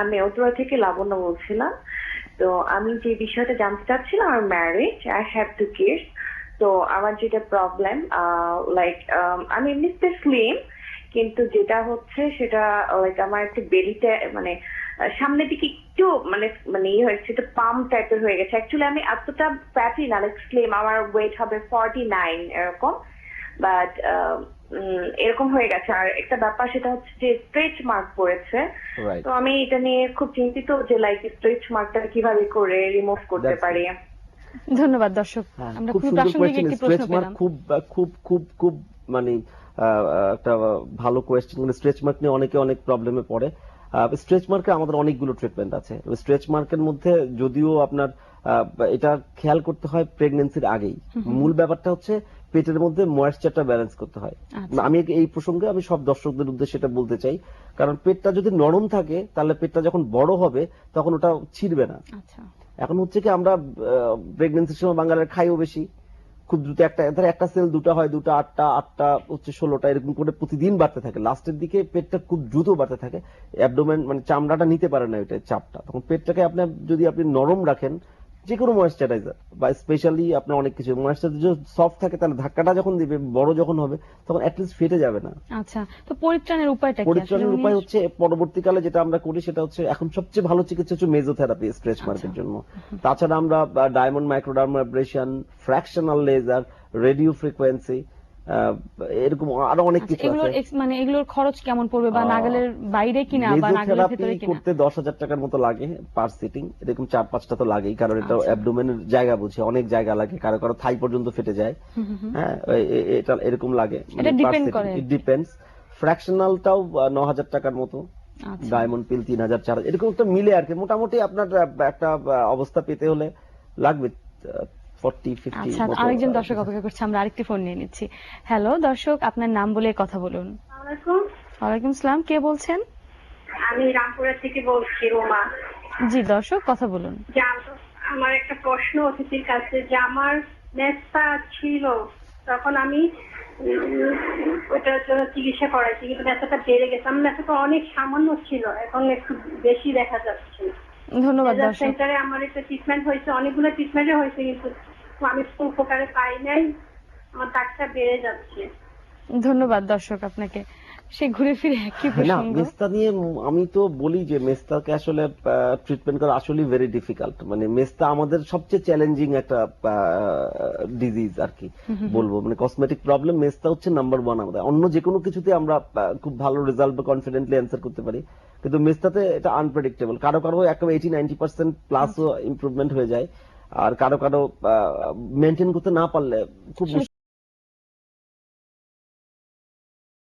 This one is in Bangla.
আমি উত্তরা থেকে লাবণ্য বলছিলাম। তো আমি যে বিষয়টা জানতে চাচ্ছিলাম, আমার ম্যারেজ, আই হ্যাভ 2 কিডস। তো আমার যেটা প্রবলেম, লাইক আমি এমনিতে স্লিম, কিন্তু যেটা হচ্ছে সেটা লাইক আমার একটু বেলিতে মানে সামনের দিকে একটু মানে মানে ইয়ে হয়েছে, একটু পাম টাইপের হয়ে গেছে। অ্যাকচুয়ালি আমি এতটা ফ্যাটি না, লাইক স্লিম, আমার ওয়েট হবে 49 এরকম, বাট এরকম হয়ে গেছে। আর একটা ব্যাপার সেটা হচ্ছে যে স্ট্রেচ মার্ক পড়েছে। রাইট, তো আমি এটা নিয়ে খুব চিন্তিত যে লাইক স্ট্রেচ মার্কটা কিভাবে করে রিমুভ করতে দ্যাটস পারি। ধন্যবাদ দর্শক, হ্যাঁ, আমরা খুব খুবই সুন্দর প্রাসঙ্গিক কোয়েশ্চেন। একটি প্রশ্ন স্ট্রেচ মার্ক পেলাম। খুব খুব খুব খুব মানে একটা ভালো কোয়েশ্চেন। মানে স্ট্রেচ মার্ক নিয়ে অনেকে অনেক প্রবলেমে পড়ে। স্ট্রেচ মার্কে আমাদের অনেকগুলো ট্রিটমেন্ট আছে। স্ট্রেচ মার্কের মধ্যে যদিও আপনার এটা খেয়াল করতে হয় প্রেগন্যান্সির আগেই। মূল ব্যাপারটা হচ্ছে পেটের মধ্যে ময়েশ্চারটা ব্যালেন্স করতে হয়। আচ্ছা। আমি এই প্রসঙ্গে আমি সব দর্শকদের উদ্দেশ্যে এটা বলতে চাই, কারণ পেটটা যদি নরম থাকে তাহলে পেটটা যখন বড় হবে তখন ওটা ছিঁড়বে না। আচ্ছা। এখন হচ্ছে কি আমরা প্রেগনেন্সির সময় বাঙালিরা খাইও বেশি, খুব দ্রুত একটা সেল দুটা হয়, দুটা আটটা, আটটা হচ্ছে 16টা, এরকম করে প্রতিদিন বাড়তে থাকে। লাস্টের দিকে পেটটা খুব দ্রুত বাড়তে থাকে, অ্যাবডোমেন মানে চামড়াটা নিতে পারে না ওইটা চাপটা। তখন পেটটাকে যদি আপনি নরম রাখেন, যে কোনো ময়েশ্চারাইজার বা স্পেশালি আপনার অনেক কিছু ময়েশ্চারাইজার যদি সফট থাকে তাহলে ধাক্কাটা যখন দিবে বড় যখন হবে তখন অ্যাটলিস্ট ফেটে যাবে না। আচ্ছা, তো পরিত্রাণের উপায়টা কি? আসলে পরিত্রাণের উপায় হচ্ছে পরবর্তীকালে যেটা আমরা করি সেটা হচ্ছে, এখন সবচেয়ে ভালো চিকিৎসা হচ্ছে মেজোথেরাপি স্ট্রেচ মার্কের জন্য। তাছাড়া আমরা diamond microdermabrasion, fractional laser, radio frequency, এরকম আরো অনেক কিছু এগুলোর আছে। মানে এগুলোর খরচ কেমন পড়বে, বা নাগালের বাইরে কিনা বা নাগালের ভেতরে মেজোথেরাপি কিনা? করতে 10,000 টাকার মতো লাগে পার সিটিং। এরকম 4-5টা তো লাগেই, কারণ এটা আচ্ছা। অ্যাবডোমেনের জায়গা বুঝে অনেক জায়গা লাগে, কারো কারো থাই পর্যন্ত ফেটে যায়। হ্যাঁ, এটা এরকম লাগে, এটা ডিপেন্ড করে। It depends. ফ্র্যাকশনালটাও 9,000 টাকার মতো, আচ্ছা। ডায়মন্ড পিল 3,000 4,000, এরকম একটা মিলে আর কি। মোটামুটি আপনার একটা অবস্থা পেতে হলে লাগবে 40-50 আচ্ছা, মতো। আরেকজন দর্শক অপেক্ষা করছে, আমরা আরেকটি ফোন নিয়ে নিচ্ছি। হ্যালো দর্শক, আপনার নাম বলে কথা বলুন। ওয়ালাইকুম সালাম, কে বলছেন? আমি রামপুরা থেকে বলছি, রোমা। জি দর্শক, কথা বলুন। আমার একটা প্রশ্ন অতিথির কাছে, যে আমার মেসটা ছিল, তখন আমি ওটার জন্য চিকিৎসা করাইছি, কিন্তু ব্যথাটা বেড়ে গেছে। আমার ব্যথাটা অনেক সামান্য ছিল, এখন একটু বেশি দেখা যাচ্ছে। ধন্যবাদ দর্শক। সেন্টারে আমার একটা ট্রিটমেন্ট হয়েছে, অনেকগুলো ট্রিটমেন্টে হয়েছে, কিন্তু আমি কোনো উপকারে পাই নাই। আমার দাগটা বেড়ে যাচ্ছে। ধন্যবাদ দর্শক আপনাকে। সে ঘুরে ফিরে একই না, প্রসঙ্গ। মেস্তা নিয়ে আমি তো বলি যে মেস্তাকে আসলে ট্রিটমেন্ট করা আসলে ভেরি ডিফিকাল্ট। মানে মেস্তা আমাদের সবচেয়ে চ্যালেঞ্জিং একটা ডিজিজ আর কি বলবো। মানে কসমেটিক প্রবলেম মেস্তা হচ্ছে নাম্বার 1 আমাদের। অন্য যে কোনো কিছুতে আমরা খুব ভালো রেজাল্ট বা কনফিডেন্টলি অ্যান্সার করতে পারি, কিন্তু মেস্তাতে এটা আনপ্রেডিক্টেবল। কারো কারো একেবারে 80-90% প্লাসও ইমপ্রুভমেন্ট হয়ে যায়, আর কারো কারো মেনটেন করতে না পারলে খুব